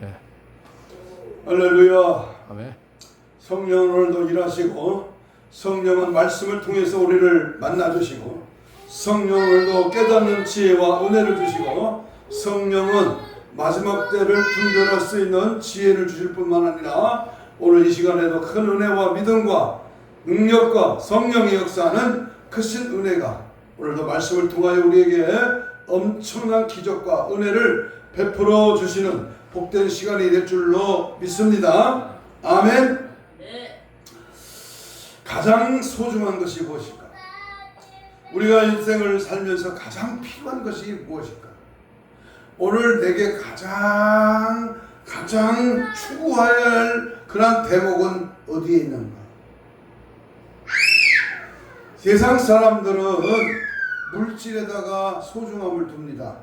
예. 할렐루야. 아멘. 성령은 오늘도 일하시고, 성령은 말씀을 통해서 우리를 만나주시고, 성령은 오늘도 깨닫는 지혜와 은혜를 주시고, 성령은 마지막 때를 분별할 수 있는 지혜를 주실 뿐만 아니라 오늘 이 시간에도 큰 은혜와 믿음과 능력과 성령의 역사하는 크신 은혜가 오늘도 말씀을 통하여 우리에게 엄청난 기적과 은혜를 베풀어 주시는 복된 시간이 될 줄로 믿습니다. 아멘. 네. 가장 소중한 것이 무엇일까? 우리가 인생을 살면서 가장 필요한 것이 무엇일까? 오늘 내게 가장 추구해야 할 그런 대목은 어디에 있는가? 세상 사람들은 물질에다가 소중함을 둡니다.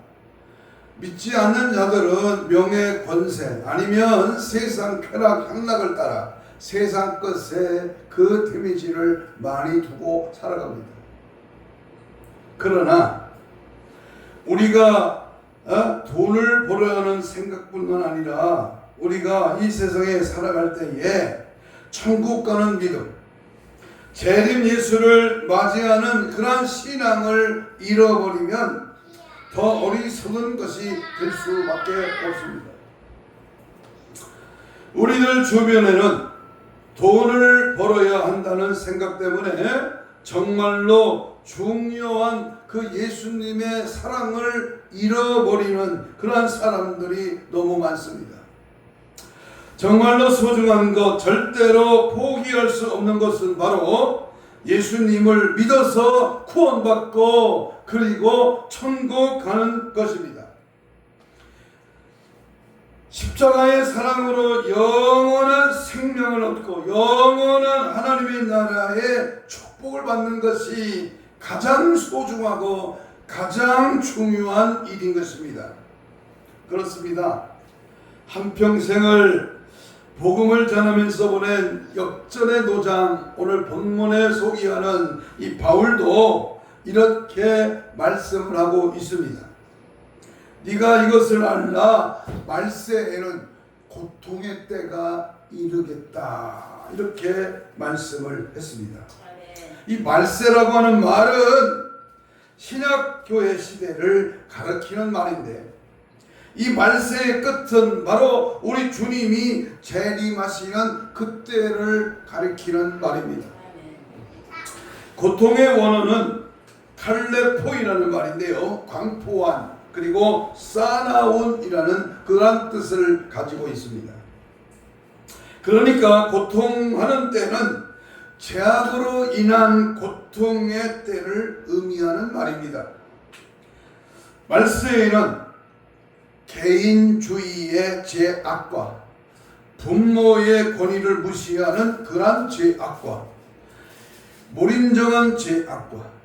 믿지 않는 자들은 명예, 권세 아니면 세상 쾌락, 향락을 따라 세상 것에 그 데미지를 많이 두고 살아갑니다. 그러나 우리가 돈을 벌어야 하는 생각뿐만 아니라 우리가 이 세상에 살아갈 때에 천국 가는 믿음, 재림 예수를 맞이하는 그러한 신앙을 잃어버리면 더 어리석은 것이 될 수밖에 없습니다. 우리들 주변에는 돈을 벌어야 한다는 생각 때문에 정말로 중요한 그 예수님의 사랑을 잃어버리는 그러한 사람들이 너무 많습니다. 정말로 소중한 것, 절대로 포기할 수 없는 것은 바로 예수님을 믿어서 구원받고 그리고 천국 가는 것입니다. 십자가의 사랑으로 영원한 생명을 얻고 영원한 하나님의 나라의 축복을 받는 것이 가장 소중하고 가장 중요한 일인 것입니다. 그렇습니다. 한평생을 복음을 전하면서 보낸 역전의 노장, 오늘 본문에 소개하는 이 바울도 이렇게 말씀을 하고 있습니다. 네가 이것을 알라, 말세에는 고통의 때가 이르겠다, 이렇게 말씀을 했습니다. 이 말세라고 하는 말은 신약교회 시대를 가리키는 말인데, 이 말세의 끝은 바로 우리 주님이 재림하시는 그때를 가리키는 말입니다. 고통의 원어는 칼레포이라는 말인데요, 광포한 그리고 싸나운이라는 그런 뜻을 가지고 있습니다. 그러니까 고통하는 때는 죄악으로 인한 고통의 때를 의미하는 말입니다. 말세에는 개인주의의 죄악과 부모의 권위를 무시하는 그러한 죄악과 무인정한 죄악과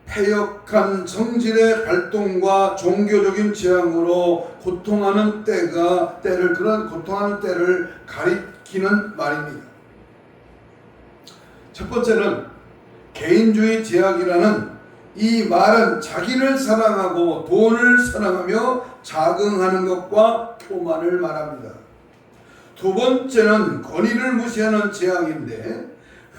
패역한 성질의 발동과 종교적인 재앙으로 고통하는 그런 고통하는 때를 가리키는 말입니다. 첫 번째는 개인주의 죄악이라는 이 말은 자기를 사랑하고 돈을 사랑하며 자긍하는 것과 교만을 말합니다. 두 번째는 권위를 무시하는 죄악인데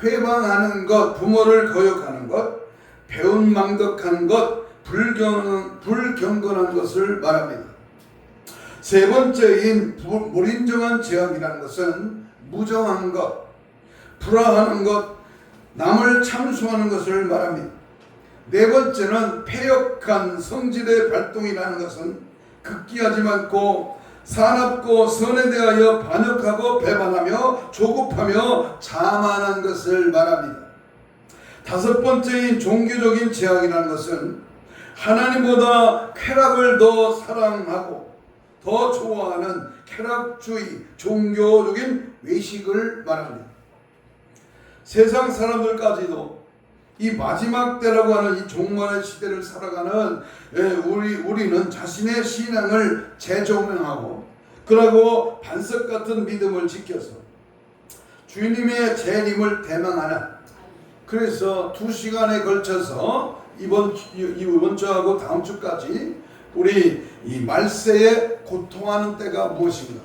회방하는 것, 부모를 거역하는 것, 배은망덕하는 것, 불경건한 것을 말합니다. 세 번째인 무인정한 죄악이라는 것은 무정한 것, 불화하는 것, 남을 참수하는 것을 말합니다. 네 번째는 패역한 성질의 발동이라는 것은 극기하지 않고 사납고 선에 대하여 반역하고 배반하며 조급하며 자만한 것을 말합니다. 다섯 번째인 종교적인 죄악이라는 것은 하나님보다 쾌락을 더 사랑하고 더 좋아하는 쾌락주의, 종교적인 외식을 말합니다. 세상 사람들까지도 이 마지막 때라고 하는 이 종말의 시대를 살아가는 우리는 자신의 신앙을 재조명하고 그러고 반석 같은 믿음을 지켜서 주님의 재림을 대망하는, 그래서 2시간에 걸쳐서 이번 주하고 다음 주까지 우리 이 말세에 고통하는 때가 무엇인가,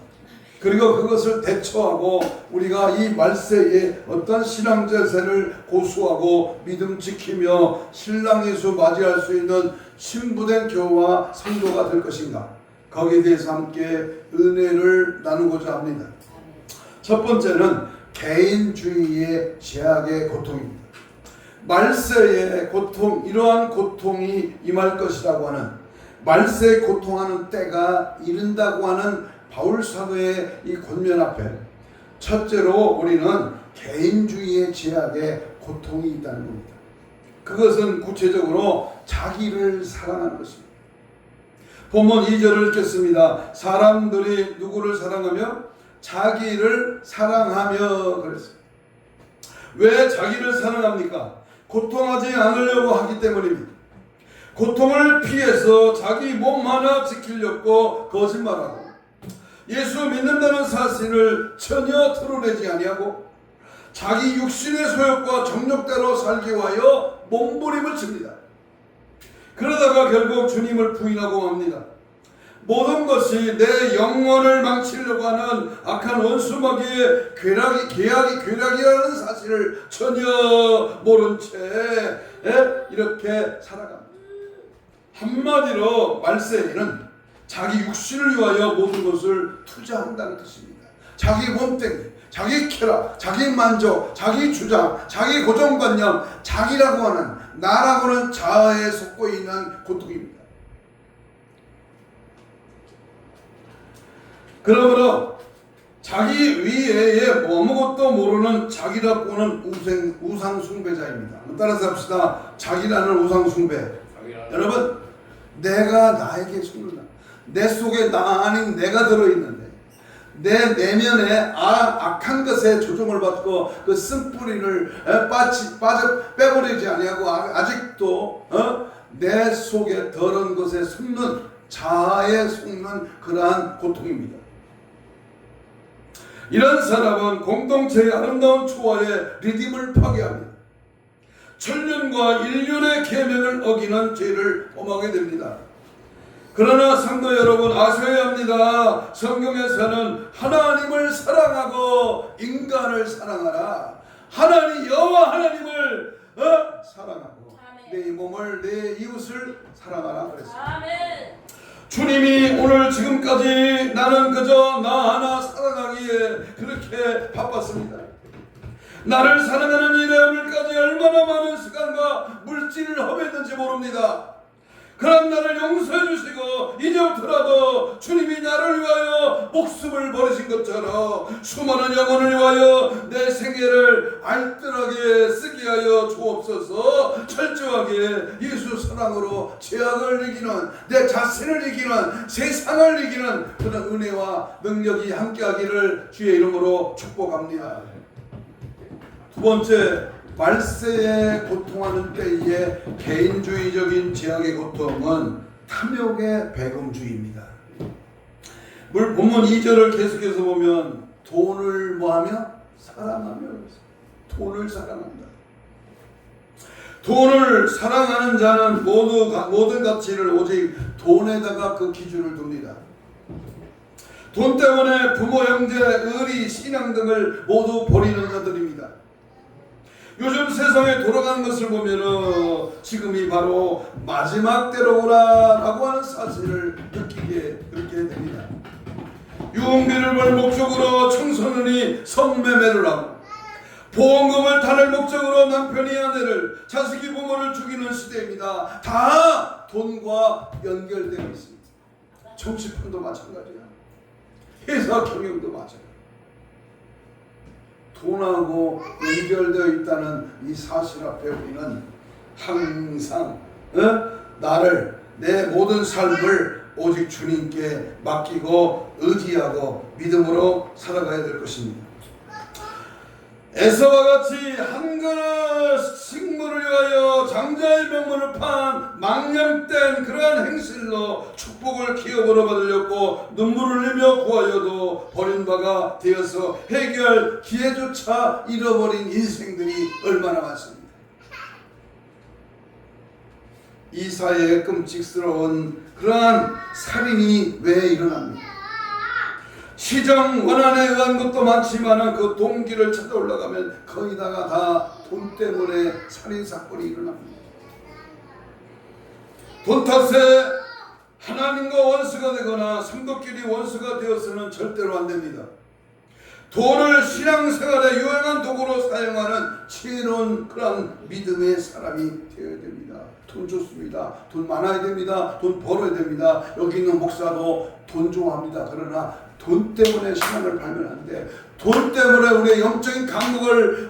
그리고 그것을 대처하고 우리가 이 말세에 어떤 신앙자세를 고수하고 믿음 지키며 신랑 예수 맞이할 수 있는 신부된 교우와 성도가 될 것인가, 거기에 대해서 함께 은혜를 나누고자 합니다. 첫 번째는 개인주의의 제약의 고통입니다. 말세의 고통, 이러한 고통이 임할 것이라고 하는, 말세에 고통하는 때가 이른다고 하는 바울 사도의 이 권면 앞에 첫째로 우리는 개인주의의 제약에 고통이 있다는 겁니다. 그것은 구체적으로 자기를 사랑하는 것입니다. 본문 2절을 읽겠습니다. 사람들이 누구를 사랑하며? 자기를 사랑하며 그랬어요. 왜 자기를 사랑합니까? 고통하지 않으려고 하기 때문입니다. 고통을 피해서 자기 몸 하나 지키려고 거짓말하고 예수 믿는다는 사실을 전혀 드러내지 아니하고 자기 육신의 소욕과 정욕대로 살기 위하여 몸부림을 칩니다. 그러다가 결국 주님을 부인하고 맙니다. 모든 것이 내 영혼을 망치려고 하는 악한 원수마귀의 괴락이라는 사실을 전혀 모른 채 이렇게 살아갑니다. 한마디로 말세에는 자기 육신을 위하여 모든 것을 투자한다는 뜻입니다. 자기 몸뚱이, 자기 쾌락, 자기 만족, 자기 주장, 자기 고정관념, 자기라고 하는, 나라고 하는 자아에 속고 있는 고통입니다. 그러므로 자기 위에 아무것도 모르는 자기라고 하는 우상 숭배자입니다. 따라서 합시다. 자기라는 우상 숭배. 여러분, 내가 나에게 숨는다. 내 속에 나 아닌 내가 들어있는데 내 내면에 악한 것에 조종을 받고 그 쓴뿌리를 빼버리지 아니하고 아직도 내 속에 더러운 것에 숨는, 자아에 숨는 그러한 고통입니다. 이런 사람은 공동체의 아름다운 초화의 리듬을 파괴합니다. 천륜과 인륜의 계명을 어기는 죄를 범하게 됩니다. 그러나 성도 여러분, 아셔야 합니다. 성경에서는 하나님을 사랑하고 인간을 사랑하라. 여호와 하나님을 사랑하고 내 몸을, 내 이웃을 사랑하라 그랬습니다. 주님이 오늘 지금까지 나는 그저 나 하나 사랑하기에 그렇게 바빴습니다. 나를 사랑하는 일에 오늘까지 얼마나 많은 시간과 물질을 허비했는지 모릅니다. 그런 나를 용서해 주시고 이제부터라도 주님이 나를 위하여 목숨을 버리신 것처럼 수많은 영혼을 위하여 내 생애를 알뜰하게 쓰게 하여 주옵소서. 철저하게 예수 사랑으로 죄악을 이기는, 내 자신을 이기는, 세상을 이기는 그런 은혜와 능력이 함께하기를 주의 이름으로 축복합니다. 두 번째, 말세에 고통하는 때의 개인주의적인 제약의 고통은 탐욕의 배금주의입니다. 본문 2절을 계속해서 보면 돈을 뭐하며? 사랑하며. 돈을 사랑한다. 돈을 사랑하는 자는 모든 가치를 오직 돈에다가 그 기준을 둡니다. 돈 때문에 부모, 형제, 의리, 신앙 등을 모두 버리는 자들입니다. 요즘 세상에 돌아가는 것을 보면은 지금이 바로 마지막 때로구나라고 하는 사실을 느끼게 그렇게 됩니다. 유흥비를 벌 목적으로 청소년이 성매매를 하고 보험금을 타낼 목적으로 남편이 아내를, 자식이 부모를 죽이는 시대입니다. 다 돈과 연결되어 있습니다. 정치판도 마찬가지야. 회사 경영도 마찬가지야. 돈하고 연결되어 있다는 이 사실 앞에 우리는 항상 내 모든 삶을 오직 주님께 맡기고 의지하고 믿음으로 살아가야 될 것입니다. 에서와 같이 한 그릇 식물을 위하여 장자의 명분을 판 망령된 그러한 행실로 축복을 기업으로 받으려고 눈물을 흘리며 구하여도 버린 바가 되어서 해결 기회조차 잃어버린 인생들이 얼마나 많습니다. 이 사회에 끔찍스러운 그러한 살인이 왜 일어납니까? 시정 원한에 의한 것도 많지만 그 동기를 찾아 올라가면 거기다가 다 돈 때문에 살인사건이 일어납니다. 돈 탓에 하나님과 원수가 되거나 성도끼리 원수가 되어서는 절대로 안 됩니다. 돈을 신앙생활에 유용한 도구로 사용하는 지혜로운 그런 믿음의 사람이 되어야 됩니다. 돈 좋습니다. 돈 많아야 됩니다. 돈 벌어야 됩니다. 여기 있는 목사도 돈 좋아합니다. 그러나 돈 때문에 신앙을 팔면 안 돼. 돈 때문에 우리의 영적인 감각을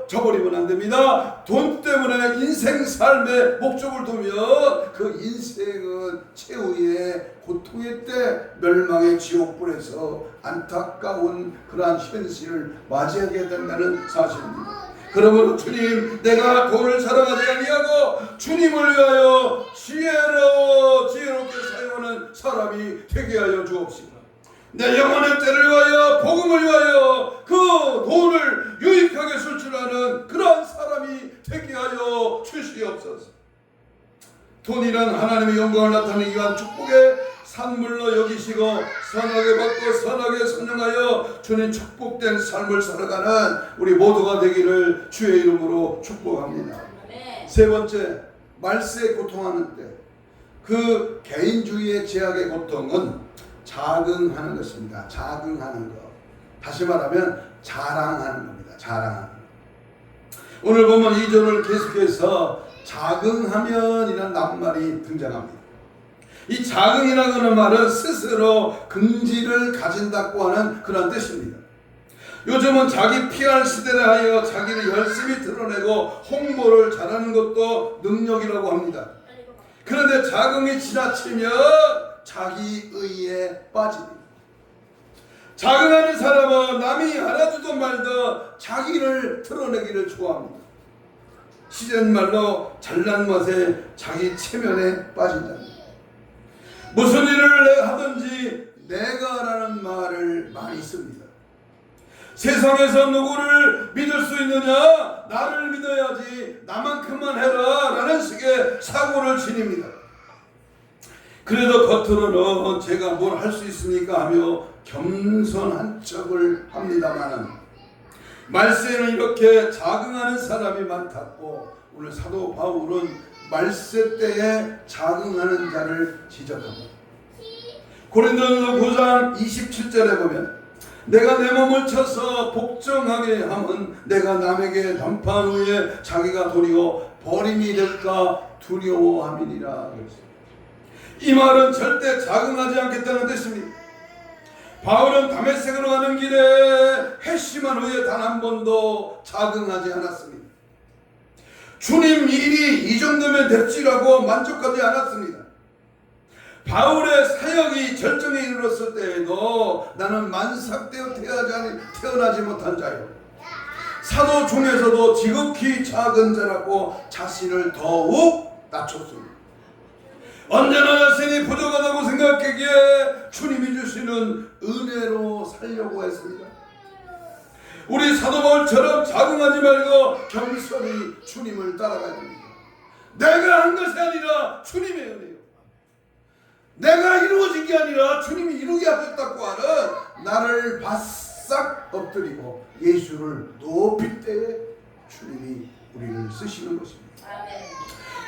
저버리면 안 됩니다. 돈 때문에 인생 삶의 목적을 두면 그 인생은 최후의 고통의 때 멸망의 지옥불에서 안타까운 그러한 현실을 맞이하게 된다는 사실입니다. 그러므로 주님, 내가 돈을 사랑하지 아니하고 주님을 위하여 지혜롭게 사용하는 사람이 되게 하여 주옵시고, 내 영혼의 때를 위하여 복음을 위하여 그 돈을 유익하게 쓸 줄 아는 그러한 사람이 되게 하여 주시옵소서. 돈이란 하나님의 영광을 나타내기 위한 축복의 산물로 여기시고 선하게 받고 선하게 선용하여 주님 축복된 삶을 살아가는 우리 모두가 되기를 주의 이름으로 축복합니다. 세 번째, 말세에 고통하는 때 그 개인주의의 제약의 고통은 자긍하는 것입니다. 자긍하는 것. 다시 말하면 자랑하는 겁니다. 자랑하는 것. 오늘 보면 2절을 계속해서 자긍하면이라는 낱말이 등장합니다. 이 자긍이라는 말은 스스로 긍지를 가진다고 하는 그런 뜻입니다. 요즘은 자기 PR 시대를 하여 자기를 열심히 드러내고 홍보를 잘하는 것도 능력이라고 합니다. 그런데 자긍이 지나치면 자기의에 빠집니다. 자긍하는 사람은 남이 알아주든 말든 자기를 드러내기를 좋아합니다. 시전 말로 잘난 맛에 자기 체면에 빠진답니다. 무슨 일을 하든지 내가라는 말을 많이 씁니다. 세상에서 누구를 믿을 수 있느냐? 나를 믿어야지, 나만큼만 해라 라는 식의 사고를 지닙니다. 그래도 겉으로는 제가 뭘 할 수 있습니까 하며 겸손한 척을 합니다마는 말세에는 이렇게 자긍하는 사람이 많다고 오늘 사도 바울은 말세 때에 자긍하는 자를 지적합니다. 고린도전서 9장 27절에 보면 내가 내 몸을 쳐서 복종하게 하면 내가 남에게 전파한 후에 자기가 도리어 버림이 될까 두려워함이니라. 이 말은 절대 자긍하지 않겠다는 뜻입니다. 바울은 다메섹으로 가는 길에 회심한 후에 단 한 번도 자긍하지 않았습니다. 주님 일이 이 정도면 됐지라고 만족하지 않았습니다. 바울의 사역이 절정에 이르렀을 때에도 나는 만삭되어 태어나지 못한 자요, 사도 중에서도 지극히 작은 자라고 자신을 더욱 낮췄습니다. 언제나 자신이 부족하다고 생각하기에 주님이 주시는 은혜로 살려고 했습니다. 우리 사도 바울처럼 자긍하지 말고 겸손히 주님을 따라가야 됩니다. 내가 한 것이 아니라 주님의 은혜요, 내가 이루어진 게 아니라 주님이 이루게 하셨다고 하는 나를 바싹 엎드리고 예수를 높일 때에 주님이 우리를 쓰시는 것입니다.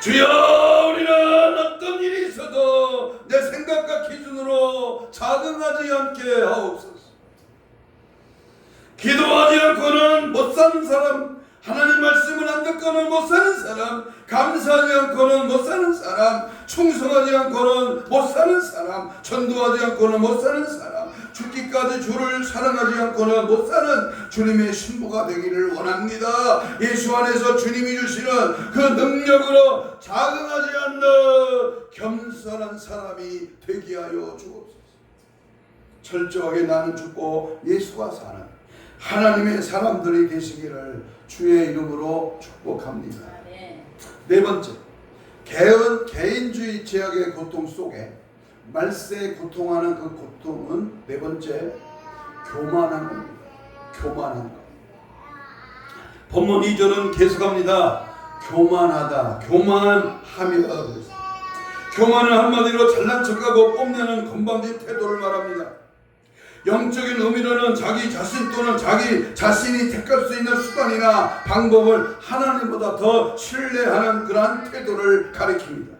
주여, 우리는 어떤 일이 있어도 내 생각과 기준으로 자긍하지 않게 하옵소서. 기도하지 않고는 못 사는 사람, 하나님 말씀을 안 듣고는 못 사는 사람, 감사하지 않고는 못 사는 사람, 충성하지 않고는 못 사는 사람, 전도하지 않고는 못 사는 사람, 죽기까지 주를 사랑하지 않고는 못 사는 주님의 신부가 되기를 원합니다. 예수 안에서 주님이 주시는 그 능력으로 자긍하지 않는 겸손한 사람이 되게 하여 주옵소서. 철저하게 나는 죽고 예수가 사는 하나님의 사람들이 되시기를 주의 이름으로 축복합니다. 네 번째, 개인주의 제약의 고통 속에 말세에 고통하는 그 고통은 네 번째, 교만한 겁니다. 교만한 것. 본문 2절은 계속합니다. 교만하다, 교만하며. 교만은 한마디로 잘난 척하고 뽐내는 건방진 태도를 말합니다. 영적인 의미로는 자기 자신 또는 자기 자신이 택할 수 있는 수단이나 방법을 하나님보다 더 신뢰하는 그러한 태도를 가리킵니다.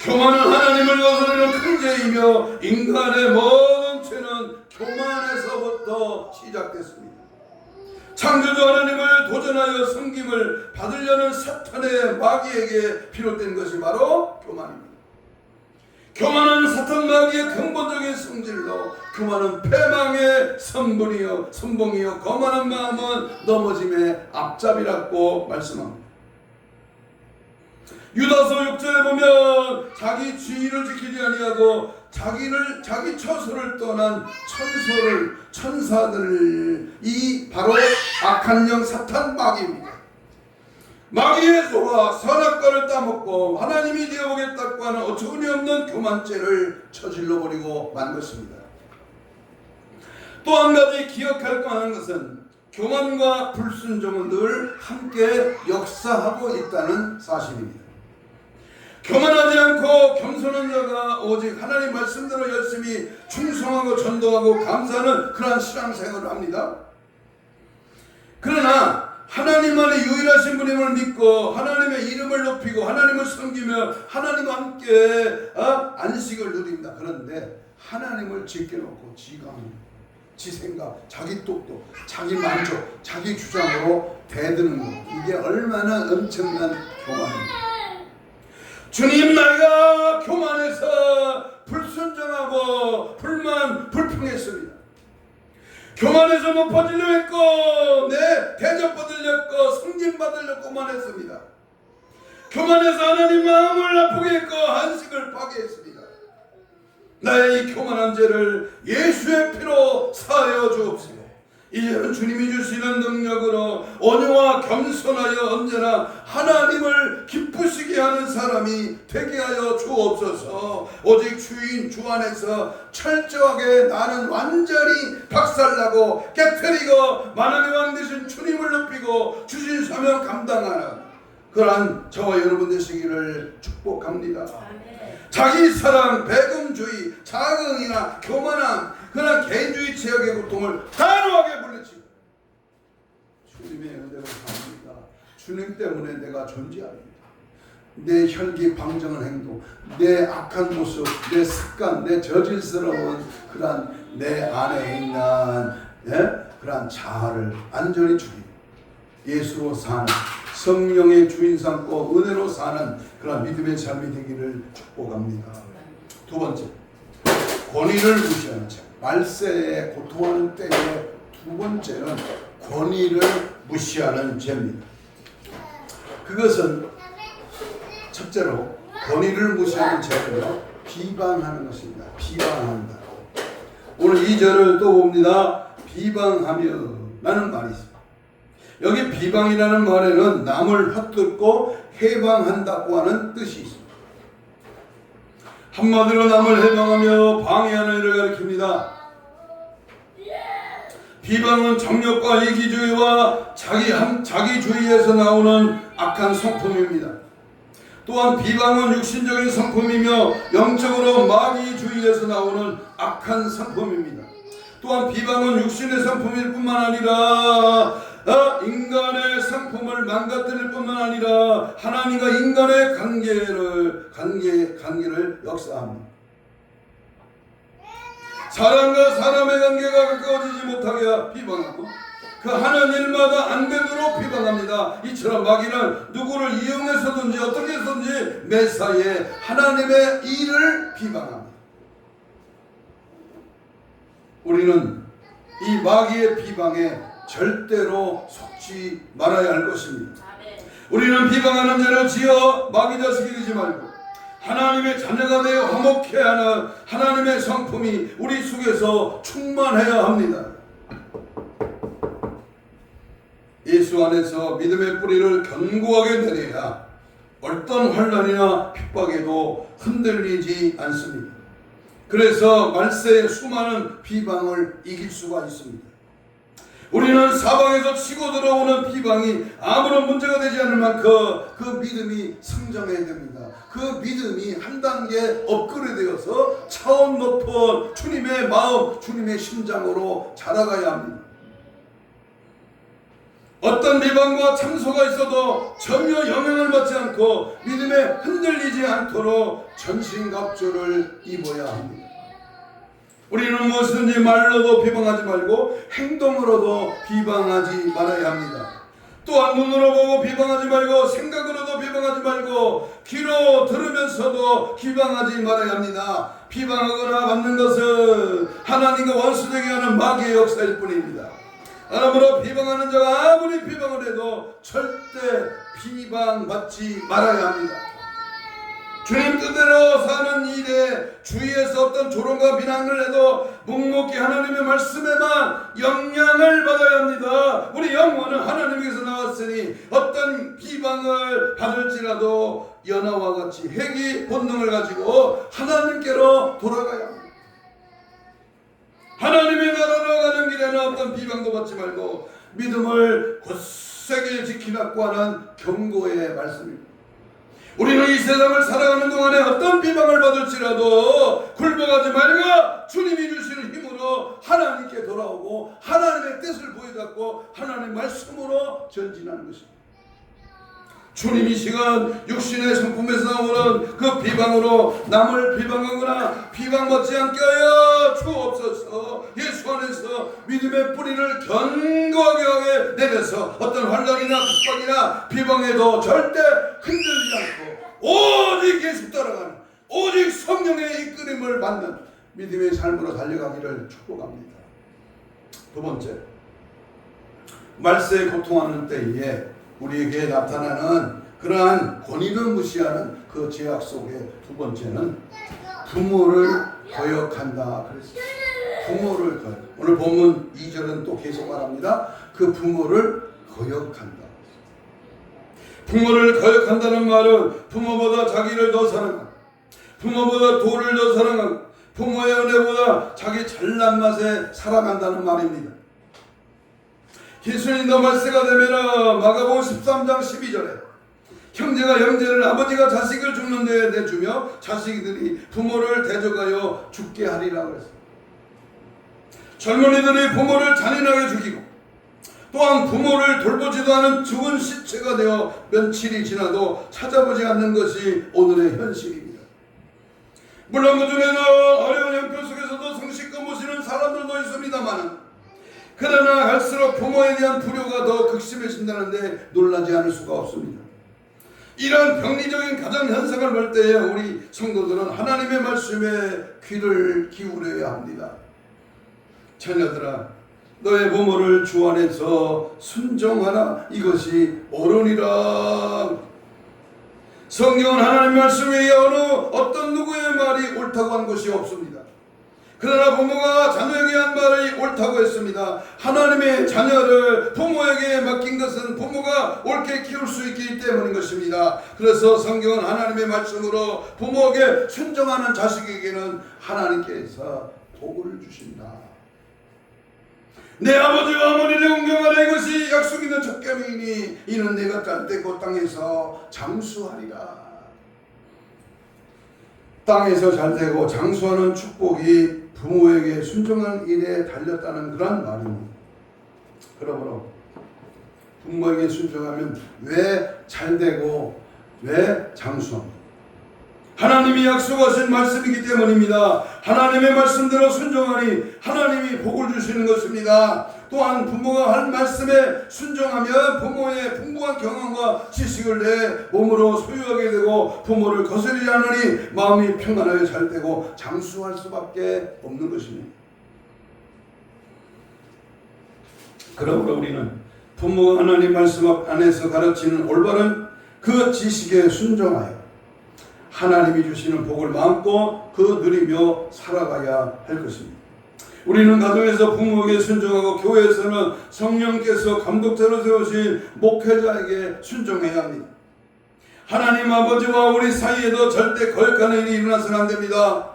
교만은 하나님을 거스르는 큰 죄이며 인간의 모든 죄는 교만에서부터 시작됐습니다. 창조주 하나님을 도전하여 섬김을 받으려는 사탄의 마귀에게 비롯된 것이 바로 교만입니다. 교만은 사탄 마귀의 근본적인 성질로 교만은 패망의 선봉이요 거만한 마음은 넘어짐의 앞잡이라고 말씀합니다. 유다서 6절에 보면 자기 지위를 지키지 아니하고 자기 처소를 떠난 천사들이 바로 악한 영 사탄 마귀입니다. 마귀의 소가 선악과를 따먹고 하나님이 되어보겠다고 하는 어처구니 없는 교만죄를 저질러 버리고 만 것입니다. 또 한 가지 기억할 만한 것은 교만과 불순종은 늘 함께 역사하고 있다는 사실입니다. 교만하지 않고 겸손한 자가 오직 하나님 말씀대로 열심히 충성하고 전도하고 감사하는 그러한 신앙생활을 합니다. 그러나 하나님만의 유일하신 분임을 믿고 하나님의 이름을 높이고 하나님을 섬기며 하나님과 함께 안식을 누립니다. 그런데 하나님을 제껴놓고 지 생각, 자기 똑똑, 자기 만족, 자기 주장으로 대드는 것, 이게 얼마나 엄청난 교만입니다. 주님, 나이가 교만해서 불순종하고 불평했습니다. 교만해서 높아지려 했고 내 대접받으려 했고 승진받으려고만 했습니다. 교만해서 하나님 마음을 아프게 했고 안식을 파괴했습니다. 나의 이 교만한 죄를 예수의 피로 사하여 주옵시고 이제는 주님이 주시는 능력으로 온유와 겸손하여 언제나 하나님을 기쁘시게 하는 사람이 되게 하여 주옵소서. 오직 주인 주 안에서 철저하게 나는 완전히 박살나고 깨트리고 만왕의 왕 되신 주님을 높이고 주신 사명 감당하는 그러한 저와 여러분 되시기를 축복합니다. 자기 사랑, 배금주의, 자긍이나 교만함, 그러나 개인주의 제약의 고통을 단호하게 물리치고 주님의 은혜로 삽니다. 주님 때문에 내가 존재합니다. 내 혈기 방정한 행동, 내 악한 모습, 내 습관, 내 저질스러운 그러한 내 안에 있는 그러한 자아를 안전히 죽이고 예수로 사는 성령의 주인 삼고 은혜로 사는 그런 믿음의 삶이 되기를 축복합니다. 두 번째, 권위를 무시하는 자. 말세에 고통하는 때에 두 번째는 권위를 무시하는 죄입니다. 그것은 첫째로 권위를 무시하는 죄는요, 비방하는 것입니다. 비방한다. 오늘 이 절을 또 봅니다. 비방하며 라는 말이 있습니다. 여기 비방이라는 말에는 남을 헛듣고 해방한다고 하는 뜻이 있습니다. 한마디로 남을 해방하며 방해하는 일을 가리킵니다. 비방은 정력과 이기주의와 자기주의에서 나오는 악한 성품입니다. 또한 비방은 육신적인 성품이며 영적으로 마귀주의에서 나오는 악한 성품입니다. 또한 비방은 육신의 성품일 뿐만 아니라 인간의 성품을 망가뜨릴 뿐만 아니라 하나님과 인간의 관계를 역사합니다. 사람과 사람의 관계가 가까워지지 못하게 비방하고 그 하는 일마다 안 되도록 비방합니다. 이처럼 마귀는 누구를 이용해서든지 어떻게 해서든지 매사에 하나님의 일을 비방합니다. 우리는 이 마귀의 비방에 절대로 속지 말아야 할 것입니다. 우리는 비방하는 죄를 지어 마귀 자식이 되지 말고 하나님의 자녀가 되어 화목해야 하는 하나님의 성품이 우리 속에서 충만해야 합니다. 예수 안에서 믿음의 뿌리를 견고하게 내려야 어떤 환난이나 핍박에도 흔들리지 않습니다. 그래서 말세의 수많은 비방을 이길 수가 있습니다. 우리는 사방에서 치고 들어오는 비방이 아무런 문제가 되지 않을 만큼 그 믿음이 성장해야 됩니다. 그 믿음이 한 단계 업그레이드되어서 차원 높은 주님의 마음, 주님의 심장으로 자라가야 합니다. 어떤 비방과 참소가 있어도 전혀 영향을 받지 않고 믿음에 흔들리지 않도록 전신갑주를 입어야 합니다. 우리는 무엇이든지 말로도 비방하지 말고 행동으로도 비방하지 말아야 합니다. 또한 눈으로 보고 비방하지 말고 생각으로도 비방하지 말고 귀로 들으면서도 비방하지 말아야 합니다. 비방하거나 받는 것은 하나님과 원수되게 하는 마귀의 역사일 뿐입니다. 그러므로 비방하는 자가 아무리 비방을 해도 절대 비방받지 말아야 합니다. 주님 뜻대로 사는 일에 주위에서 어떤 조롱과 비난을 해도 묵묵히 하나님의 말씀에만 영향을 받아야 합니다. 우리 영혼은 하나님께서 나왔으니 어떤 비방을 받을지라도 연하와 같이 회개 본능을 가지고 하나님께로 돌아가야 합니다. 하나님의 나라로 가는 길에는 어떤 비방도 받지 말고 믿음을 굳세게 지키라고 하는 경고의 말씀입니다. 우리는 이 세상을 살아가는 동안에 어떤 비방을 받을지라도 굴복하지 말고 주님이 주시는 힘으로 하나님께 돌아오고 하나님의 뜻을 보여잡고 하나님의 말씀으로 전진하는 것입니다. 주님 이 시간 육신의 성품에서 나오는 그 비방으로 남을 비방하거나 비방받지 않게 하여 주옵소서. 예수 안에서 믿음의 뿌리를 견고하게 하게 내려서 어떤 환란이나 핍박이나 비방에도 절대 흔들리지 않고 오직 예수 따라가는, 오직 성령의 이끌림을 받는 믿음의 삶으로 달려가기를 축복합니다. 두 번째, 말세에 고통하는 때에 우리에게 나타나는 그러한 권위를 무시하는 그 죄악 속에 두 번째는 부모를 거역한다 그랬습니다. 부모를 거역. 오늘 본문 2절은 또 계속 말합니다. 그 부모를 거역한다. 부모를 거역한다는 말은 부모보다 자기를 더 사랑하고 부모보다 돈을 더 사랑하고 부모의 은혜보다 자기 잘난 맛에 살아간다는 말입니다. 예수님도 말세가 되면 마가복음 13장 12절에 형제가 형제를 아버지가 자식을 죽는 데에 내주며 자식들이 부모를 대적하여 죽게 하리라 그랬습니다. 젊은이들이 부모를 잔인하게 죽이고 또한 부모를 돌보지도 않은 죽은 시체가 되어 며칠이 지나도 찾아보지 않는 것이 오늘의 현실입니다. 물론 그 중에는 어려운 형편 속에서도 성실껏 모시는 사람들도 있습니다만 그러나 갈수록 부모에 대한 불효가 더 극심해진다는데 놀라지 않을 수가 없습니다. 이런 병리적인 가정 현상을 볼 때에 우리 성도들은 하나님의 말씀에 귀를 기울여야 합니다. 자녀들아, 너의 부모를 주 안에서 순종하라. 이것이 옳으니라. 성경은 하나님 말씀 외에 어떤 누구의 말이 옳다고 한 것이 없습니다. 그러나 부모가 자녀에게 한 말이 옳다고 했습니다. 하나님의 자녀를 부모에게 맡긴 것은 부모가 옳게 키울 수 있기 때문인 것입니다. 그래서 성경은 하나님의 말씀으로 부모에게 순종하는 자식에게는 하나님께서 복을 주신다. 내 아버지와 어머니를 공경하라. 이것이 약속 있는 첫 계명이니 이는 내가 짤때 그 땅에서 장수하리라. 땅에서 잘되고 장수하는 축복이 부모에게 순종한 일에 달렸다는 그런 말입니다. 그러므로 부모에게 순종하면 왜 잘되고 왜 장수합니까? 하나님이 약속하신 말씀이기 때문입니다. 하나님의 말씀대로 순종하니 하나님이 복을 주시는 것입니다. 또한 부모가 할 말씀에 순종하면 부모의 풍부한 경험과 지식을 내 몸으로 소유하게 되고 부모를 거스르지 않으니 마음이 평안하게 잘되고 장수할 수밖에 없는 것입니다. 그러므로 우리는 부모가 하나님 말씀 안에서 가르치는 올바른 그 지식에 순종하여 하나님이 주시는 복을 마음껏 그 누리며 살아가야 할 것입니다. 우리는 가정에서 부모에게 순종하고 교회에서는 성령께서 감독자로 세우신 목회자에게 순종해야 합니다. 하나님 아버지와 우리 사이에도 절대 거역하는 일이 일어나서는 안 됩니다.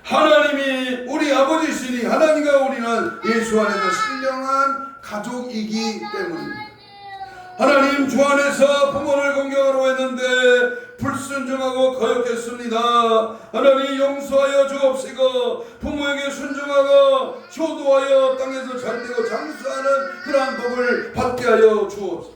하나님이 우리 아버지시니 하나님과 우리는 예수 안에서 신령한 가족이기 때문입니다. 하나님 주 안에서 부모를 공경하러 했는데 불순종하고 거역했습니다. 하나님 용서하여 주옵시고 부모에게 순종하고 효도하여 땅에서 잘되고 장수하는 그러한 복을 받게 하여 주옵소서.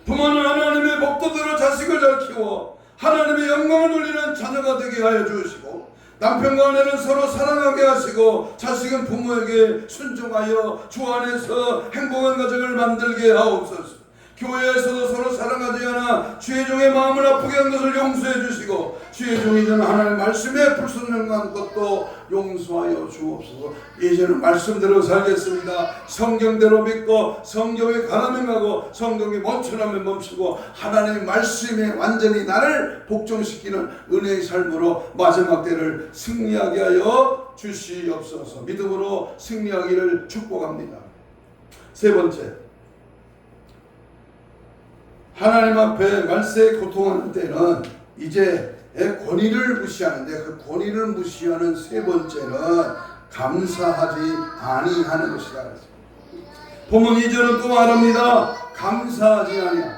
부모는 하나님의 법도대로 자식을 잘 키워 하나님의 영광을 돌리는 자녀가 되게 하여 주시고 남편과 아내는 서로 사랑하게 하시고 자식은 부모에게 순종하여 주 안에서 행복한 가정을 만들게 하옵소서. 교회에서도 서로 사랑하지 않아 주의 종의 마음을 아프게 한 것을 용서해 주시고 주의 종이 되는 하나님의 말씀에 불순종한 것도 용서하여 주옵소서. 이제는 말씀대로 살겠습니다. 성경대로 믿고 성경에 가라앉고 성경에 멈추라면 멈추고 하나님의 말씀에 완전히 나를 복종시키는 은혜의 삶으로 마지막 때를 승리하게 하여 주시옵소서. 믿음으로 승리하기를 축복합니다. 세 번째, 하나님 앞에 말세에 고통하는 때는 이제 권위를 무시하는데 그 권위를 무시하는 세 번째는 감사하지 아니하는 것이다. 본문 2절은 또 말합니다. 감사하지 아니하.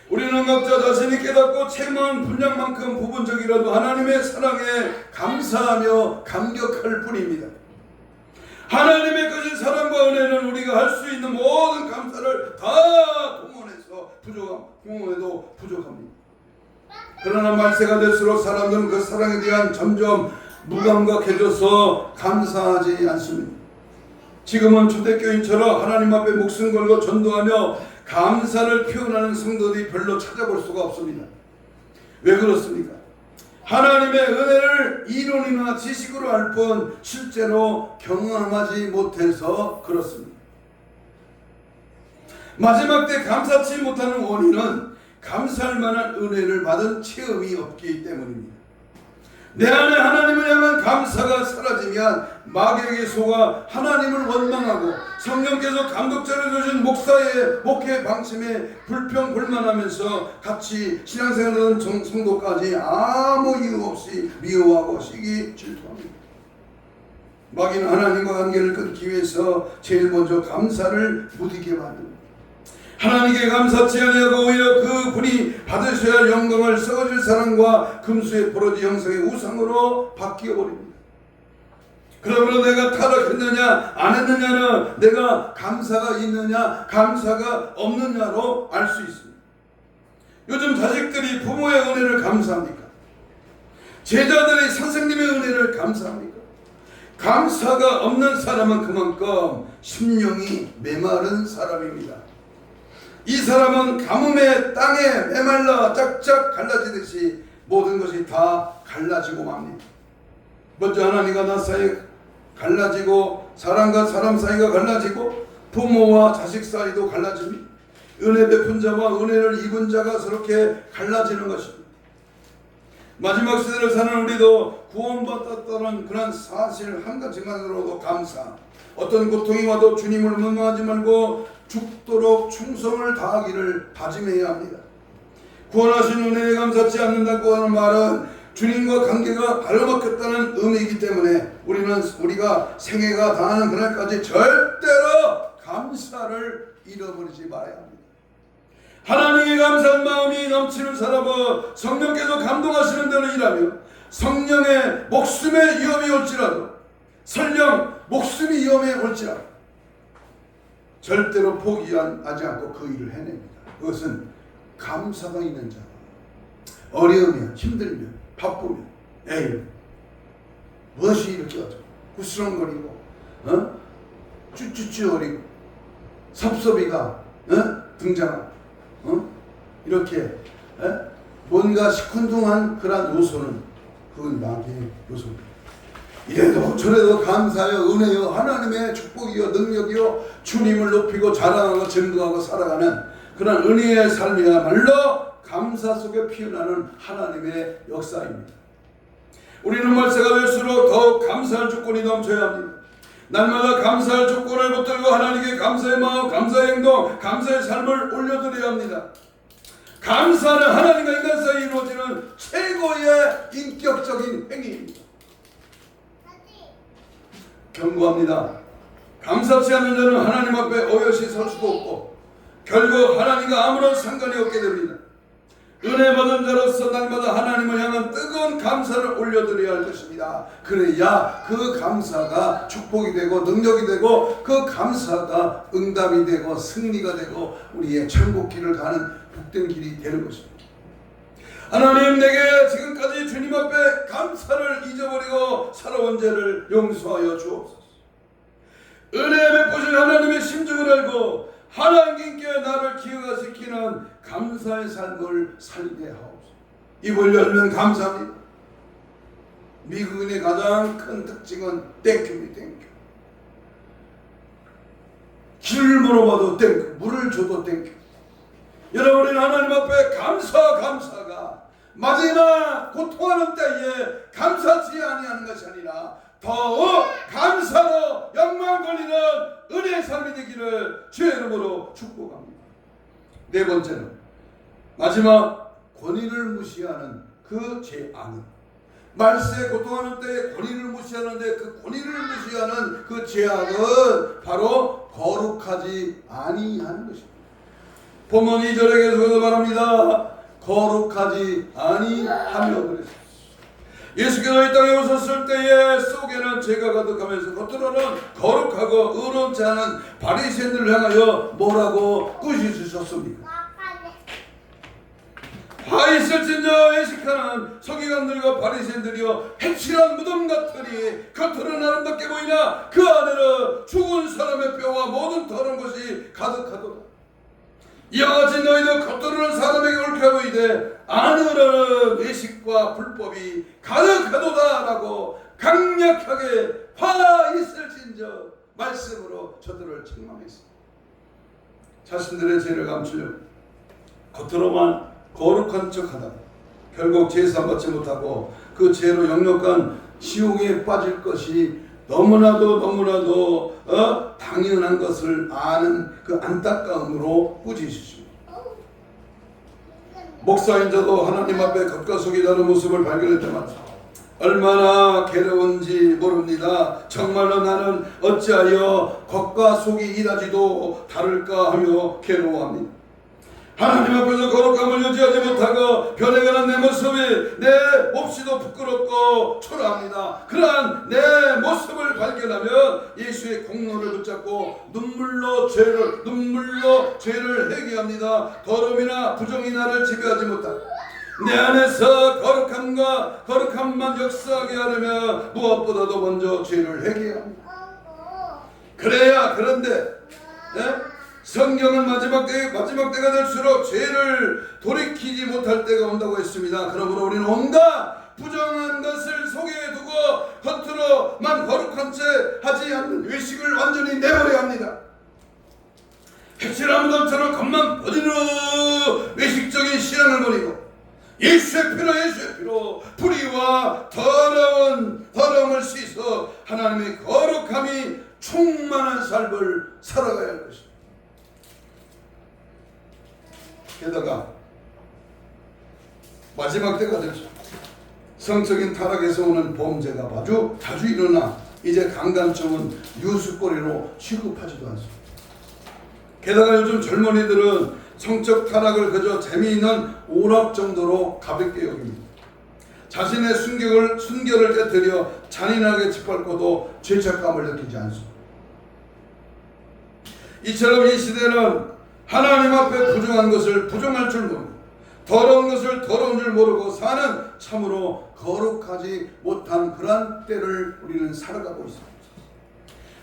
우리는 각자 자신이 깨닫고 책망한 분량만큼 부분적이라도 하나님의 사랑에 감사하며 감격할 뿐입니다. 하나님의 거진 사랑과 은혜는 우리가 할 수 있는 모든 감사를 다 동원해서 동원해도 부족합니다. 그러나 말세가 될수록 사람들은 그 사랑에 대한 점점 무감각해져서 감사하지 않습니다. 지금은 초대교인처럼 하나님 앞에 목숨 걸고 전도하며 감사를 표현하는 성도들이 별로 찾아볼 수가 없습니다. 왜 그렇습니까? 하나님의 은혜를 이론이나 지식으로 알 뿐 실제로 경험하지 못해서 그렇습니다. 마지막 때 감사치 못하는 원인은 감사할 만한 은혜를 받은 체험이 없기 때문입니다. 내 안에 하나님을 향한 감사가 사라지면 마귀에게 속아 하나님을 원망하고 성령께서 감독자를 주신 목사의 목회 방침에 불평불만하면서 같이 신앙생활하는 성도까지 아무 이유 없이 미워하고 시기 질투합니다. 마귀는 하나님과 관계를 끊기 위해서 제일 먼저 감사를 부디게 만듭니다. 하나님께 감사치 아니하고 오히려 그 분이 받으셔야 할 영광을 썩어질 사랑과 금수의 포로지 형상의 우상으로 바뀌어버립니다. 그러므로 내가 타락했느냐 안 했느냐는 내가 감사가 있느냐 감사가 없느냐로 알 수 있습니다. 요즘 자식들이 부모의 은혜를 감사합니까? 제자들이 선생님의 은혜를 감사합니까? 감사가 없는 사람은 그만큼 심령이 메마른 사람입니다. 이 사람은 가뭄에 땅에 메말라 짝짝 갈라지듯이 모든 것이 다 갈라지고 맙니다. 먼저 하나님과 나 사이 갈라지고 사람과 사람 사이가 갈라지고 부모와 자식 사이도 갈라집니다. 은혜 베푼 자와 은혜를 입은 자가 저렇게 갈라지는 것입니다. 마지막 시대를 사는 우리도 구원받았다는 그런 사실 한 가지만으로도 감사. 어떤 고통이 와도 주님을 원망하지 말고 죽도록 충성을 다하기를 다짐해야 합니다. 구원하신 은혜에 감사치 않는다고 하는 말은 주님과 관계가 가로막혔다는 의미이기 때문에 우리가 생애가 다하는 그날까지 절대로 감사를 잃어버리지 말아야 합니다. 하나님께 감사한 마음이 넘치는 사람은 성령께서 감동하시는 대로 일하며 성령의 목숨의 위험이 올지라도 설령 목숨이 위험에 올지라도 절대로 포기하지 않고 그 일을 해냅니다. 그것은 감사가 있는 자. 어려우면 힘들면 바쁘면 에이 무엇이 이렇게 어쩌고 구스렁거리고 쭈쭈쭈거리고 섭섭이가 등장하고 이렇게 뭔가 시큰둥한 그런 요소는 그건 나한테 요소입니다. 이래도 저래도 감사요 은혜요 하나님의 축복이요 능력이요 주님을 높이고 자랑하고 증거하고 살아가는 그런 은혜의 삶이야말로 감사 속에 피어나는 하나님의 역사입니다. 우리는 말세가 될수록 더욱 감사할 조건이 넘쳐야 합니다. 날마다 감사할 조건을 붙들고 하나님께 감사의 마음, 감사의 행동, 감사의 삶을 올려드려야 합니다. 감사는 하나님과 인간 사이에 이루어지는 최고의 인격적인 행위입니다. 경고합니다. 감사치 않은 자는 하나님 앞에 어여시 설 수도 없고 결국 하나님과 아무런 상관이 없게 됩니다. 은혜 받은 자로서 날마다 하나님을 향한 뜨거운 감사를 올려드려야 할 것입니다. 그래야 그 감사가 축복이 되고 능력이 되고 그 감사가 응답이 되고 승리가 되고 우리의 천국 길을 가는 복된 길이 되는 것입니다. 하나님, 내게 지금까지 주님 앞에 감사를 잊어버리고 살아온 죄를 용서하여 주옵소서. 은혜 베푸신 하나님의 심정을 알고 하나님께 나를 기억시키는 감사의 삶을 살게 하옵소서. 입을 열면 감사합니다. 미국인의 가장 큰 특징은 땡큐입니다. 땡큐. 길을 물어봐도 땡큐, 물을 줘도 땡큐. 여러분은 하나님 앞에 감사가 마지막 고통하는 때에 감사치 아니하는 것이 아니라 더욱 감사로 영광 돌리는 은혜의 삶이 되기를 주의 이름으로 축복합니다. 네 번째는 마지막 권위를 무시하는 그 죄악은, 말세에 고통하는 때에 권위를 무시하는데 그 권위를 무시하는 그 죄악은 바로 거룩하지 아니하는 것입니다. 본문 2절에 계속해서 말합니다. 거룩하지 아니하며 그랬습니다. 예수께서 이 땅에 오셨을 때에 속에는 죄가 가득하면서 겉으로는 거룩하고 의롭지 않은 바리새인들을 향하여 뭐라고 꾸짖으셨습니까? 화 있을진저 외식하는 서기관들과 바리새인들이여 해칠한 무덤 같으니 겉으로는 아름답게 보이나 그 안에는 죽은 사람의 뼈와 모든 더러운 것이 가득하도다. 이와 같이 너희도 겉으로는 사람에게 옳게 보이되 안으로는 외식과 불법이 가득하도다 라고 강력하게 화 있을진저 말씀으로 저들을 책망했습니다. 자신들의 죄를 감추려고 겉으로만 거룩한 척하다 결국 제사 받지 못하고 그 죄로 역력한 지옥에 빠질 것이 너무나도 당연한 것을 아는 그 안타까움으로 꾸짖으십니다. 목사인 저도 하나님 앞에 겉과 속이 다른 모습을 발견할 때마다 얼마나 괴로운지 모릅니다. 정말로 나는 어찌하여 겉과 속이 이다지도 다를까 하며 괴로워합니다. 하나님 앞에서 거룩함을 유지하지 못하고 변해가는 내 모습이 내 몹시도 부끄럽고 초라합니다. 그러한 내 모습을 발견하면 예수의 공로를 붙잡고 눈물로 죄를 회개합니다. 더러움이나 부정이 나를 지배하지 못하고 내 안에서 거룩함만 역사하게 하려면 무엇보다도 먼저 죄를 회개합니다. 그런데 성경은 마지막 때가 될수록 죄를 돌이키지 못할 때가 온다고 했습니다. 그러므로 우리는 온갖 부정한 것을 속에 두고 겉으로만 거룩한 채 하지 않는 외식을 완전히 내버려야 합니다. 해칠한 무덤처럼 겉만 버리는 외식적인 신앙을 버리고 예수의 피로 불의와 더러움을 씻어 하나님의 거룩함이 충만한 삶을 살아가야 할 것입니다. 게다가 마지막 때가 되죠. 성적인 타락에서 오는 범죄가 아주 자주 일어나 이제 강간증은 뉴스거리로 취급하지도 않습니다. 게다가 요즘 젊은이들은 성적 타락을 그저 재미있는 오락 정도로 가볍게 여깁니다. 자신의 순결을 깨뜨려 잔인하게 짓밟고도 죄책감을 느끼지 않습니다. 이처럼 이 시대는 하나님 앞에 부정한 것을 부정할 줄 모르고 더러운 것을 더러운 줄 모르고 사는 참으로 거룩하지 못한 그런 때를 우리는 살아가고 있습니다.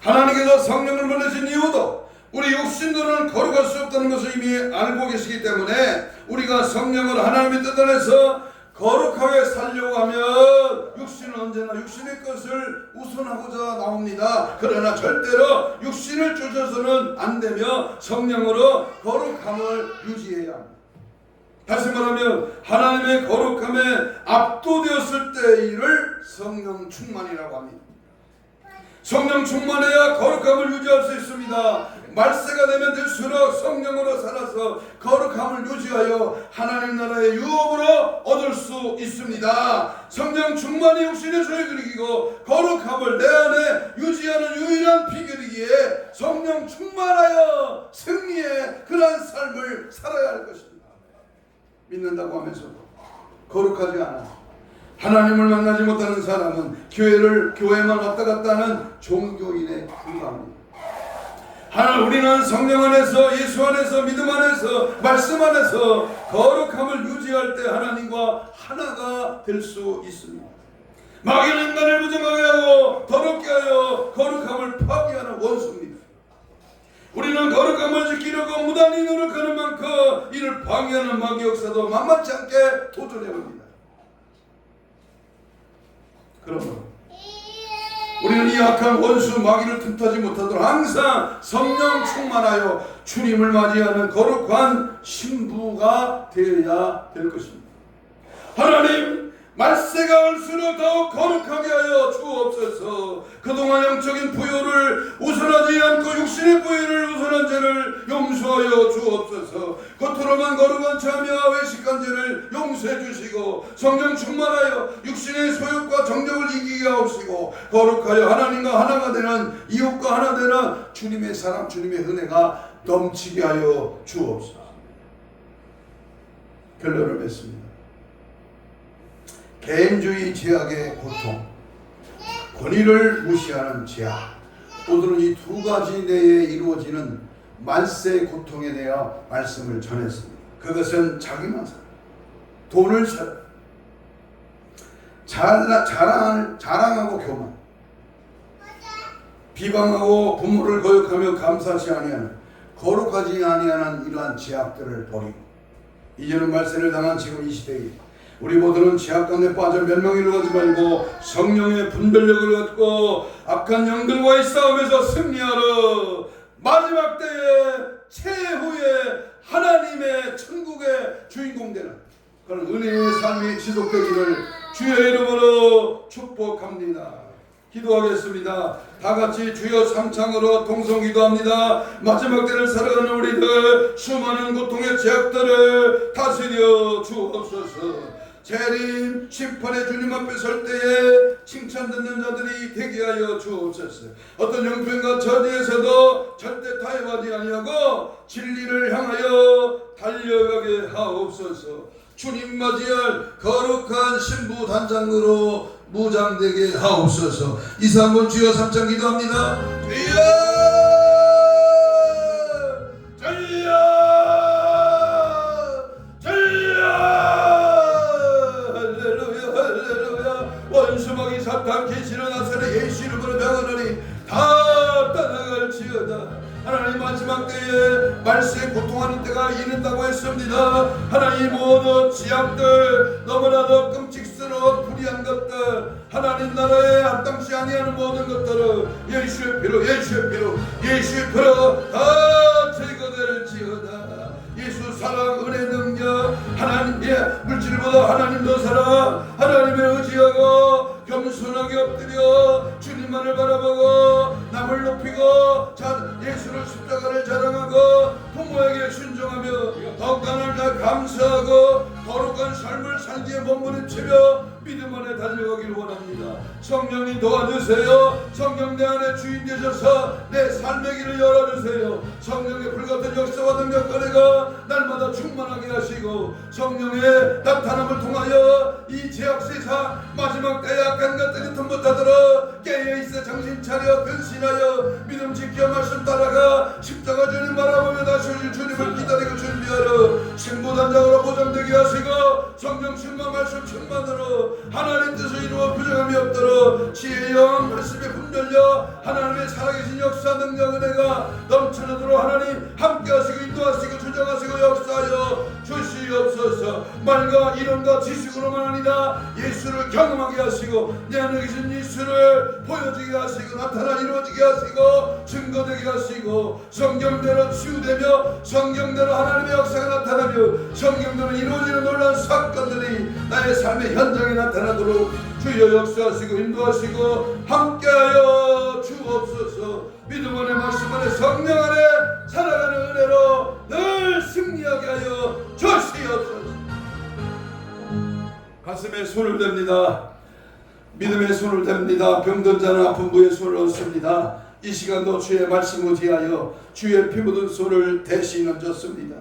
하나님께서 성령을 보내신 이유도 우리 육신들은 거룩할 수 없다는 것을 이미 알고 계시기 때문에 우리가 성령을 하나님의 뜻 안에서 거룩하게 살려고 하면 육신은 언제나 육신의 것을 우선하고자 나옵니다. 그러나 절대로 육신을 쫓아서는 안 되며 성령으로 거룩함을 유지해야 합니다. 다시 말하면 하나님의 거룩함에 압도되었을 때를 성령 충만이라고 합니다. 성령 충만해야 거룩함을 유지할 수 있습니다. 있습니다. 말세가 되면 될수록 성령으로 살아서 거룩함을 유지하여 하나님 나라의 유업으로 얻을 수 있습니다. 성령 충만이 육신의 소욕을 이기고 거룩함을 내 안에 유지하는 유일한 비결이기에 성령 충만하여 승리의 그러한 삶을 살아야 할 것입니다. 믿는다고 하면서도 거룩하지 않아 하나님을 만나지 못하는 사람은 교회만 왔다 갔다 하는 종교인에 불과합니다. 우리는 성령 안에서, 예수 안에서, 믿음 안에서, 말씀 안에서 거룩함을 유지할 때 하나님과 하나가 될 수 있습니다. 마귀는 인간을 부정하게 하고 더럽게 하여 거룩함을 파괴하는 원수입니다. 우리는 거룩함을 지키려고 무단히 노력하는 만큼 이를 방해하는 마귀 역사도 만만치 않게 도전해옵니다. 그러므로 우리는 이 악한 원수 마귀를 틈타지 못하도록 항상 성령 충만하여 주님을 맞이하는 거룩한 신부가 되어야 될 것입니다. 하나님, 말세가 올수록 더욱 거룩하게 하여 주옵소서. 그동안 영적인 부요를 우선하지 않고 육신의 부요를 우선한 죄를 용서하여 주옵소서. 겉으로만 거룩한 자며 외식한 죄를 용서해 주시고 성령 충만하여 육신의 소욕과 정욕을 이기게 하옵시고 거룩하여 하나님과 하나가 되는 이웃과 하나 되는 주님의 사랑, 주님의 은혜가 넘치게 하여 주옵소서. 결론을 맺습니다. 개인주의 제약의 고통, 권위를 무시하는 제약, 오늘은 이 두 가지 내에 이루어지는 말세 고통에 대하여 말씀을 전했습니다. 그것은 자기만 살아, 돈을 살아, 자랑하고 교만, 비방하고 부모를 거역하며 감사치 아니하는, 거룩하지 아니하는 이러한 제약들을 버리고 이제는 말세를 당한 지금 이 시대에 우리 모두는 제약 가운데 빠져 멸망을 가지 말고 성령의 분별력을 갖고 악한 영들과의 싸움에서 승리하러 마지막 때에 최후의 하나님의 천국의 주인공 되는 그런 은혜의 삶이 지속되기를 주의 이름으로 축복합니다. 기도하겠습니다. 다같이 주여 삼창으로 동성 기도합니다. 마지막 때를 살아가는 우리들 수많은 고통의 제약들을 다스려 주옵소서. 재림 심판의 주님 앞에 설 때에 칭찬 듣는 자들이 되게 하여 주옵소서. 어떤 형편과 저지에서도 절대 타협하지 아니하고 진리를 향하여 달려가게 하옵소서. 주님 맞이할 거룩한 신부 단장으로 무장되게 하옵소서. 이사 한번 주여 삼창 기도합니다. 주여 주여 주여 할렐루야 할렐루야. 원수마귀 사탄 계시는 나사렛 예수 이름으로 명하노니 다 떠나갈지어다. 하나님 마지막 때에 말세에 고통하는 때가 이른다고 했습니다. 하나님 모든 지약들 너무나도 끔찍스러운 불의한 것들 하나님 나라에 합당치 아니하는 모든 것들을 예수의 피로 예수의 피로 다 제거될지어다. 예수 사랑 은혜 능력 하나님의 물질보다 하나님 더 사랑 하나님을 의지하고 겸손하게 엎드려 주님만을 바라보고 남을 높이고 예수를 십자가를 자랑하고 부모에게 순종하며 더욱 하나님을 감사하고 거룩한 삶을 살기에 몸부림치며 믿음 안에 달려가기를 원합니다. 성령님 도와주세요. 성령 내 안에 주인 되셔서 내 삶의 길을 열어주세요. 성령의 불같은 역사와 능력 은혜가 날마다 충만하게 하시고 성령의 나타남을 통하여 이 제약 세상 마지막 때에 악한 것들이 틈못하도록 깨어있어 정신 차려 근신하여 믿음 지켜 말씀 따라가 십자가 주님 바라보며 다시 오실 주님을 기다리고 준비하러 신부단장으로 보장되게 하시고 성령 충만 말씀 충만으로 하나님 뜻을 이루어 부정함이 없도록 지혜의 영 말씀의 분별력 하나님의 살아계신 역사 능력 은혜가 넘쳐나도록 하나님 함께하시고 인도하시고 주장하시고 역사하여 주시옵소서. 말과 이론과 지식으로만 아니라 예수를 경험하게 하시고 내 안에 계신 예수를 보여지게 하시고 나타나 이루어지게 하시고 증거되게 하시고 성경대로 치유되며 성경대로 하나님의 역사가 나타나며 성경대로 이루어지는 놀라운 사건들이 나의 삶의 현장에 나타나도록 주여 역사하시고 인도하시고 함께하여 주옵소서. 믿음 안에 말씀 안에 성령 안에 살아가는 은혜로 늘 승리하게 하여 주시옵소서. 가슴에 손을 댑니다. 믿음의 손을 댑니다. 병든 자는 아픈 부에 손을 얹습니다. 이 시간도 주의 말씀을 위하여 주의 피 묻은 손을 대신 얹었습니다.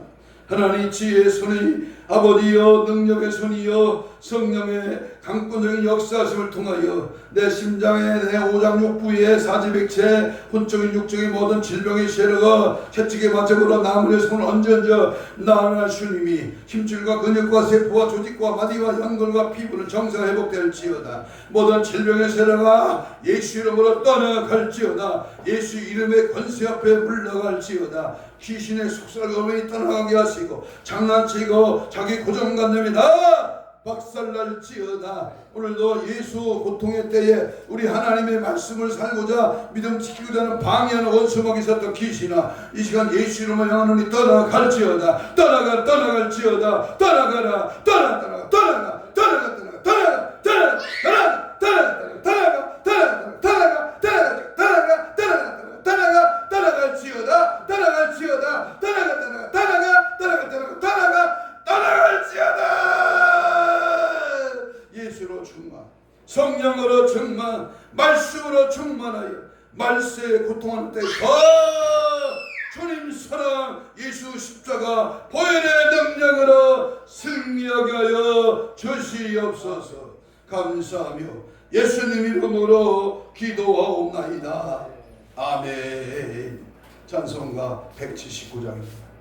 하나님 지혜의 손이 아버지여 능력의 손이여 성령의 강권적인 역사하심을 통하여 내 심장에 내 오장육부에 사지백체 혼적인 육적인 모든 질병의 세력과 채찍의 마tem으로 나무의 손을 얹어 나아갈 주님이 힘줄과 근육과 세포와 조직과 마디와 연골과 피부는 정상 회복될지어다. 모든 질병의 세력아 예수 이름으로 떠나갈지어다. 예수 이름의 권세 앞에 물러갈지어다. 귀신의 속삭임이 떠나가게 하시고 장난치고 자기 고정관념이 다 박살날지어다. 오늘도 예수 고통의 때에 우리 하나님의 말씀을 살고자 믿음 지키고자 하는 방해하는 원수막이 있었던 귀신아 이 시간 예수 이름을 향하노니 떠나갈지어다. 떠나갈지어다. 떠나가라. 떠나가 예수로 충만, 성령으로 충만, 말씀으로 충만하여 말세에 고통하는 때 주님 사랑 예수 십자가 보혈의 능력으로 승리하게 하여 주시옵소서. 감사하며 예수님 이름으로 기도하옵나이다. 아멘. 찬송가 179장입니다.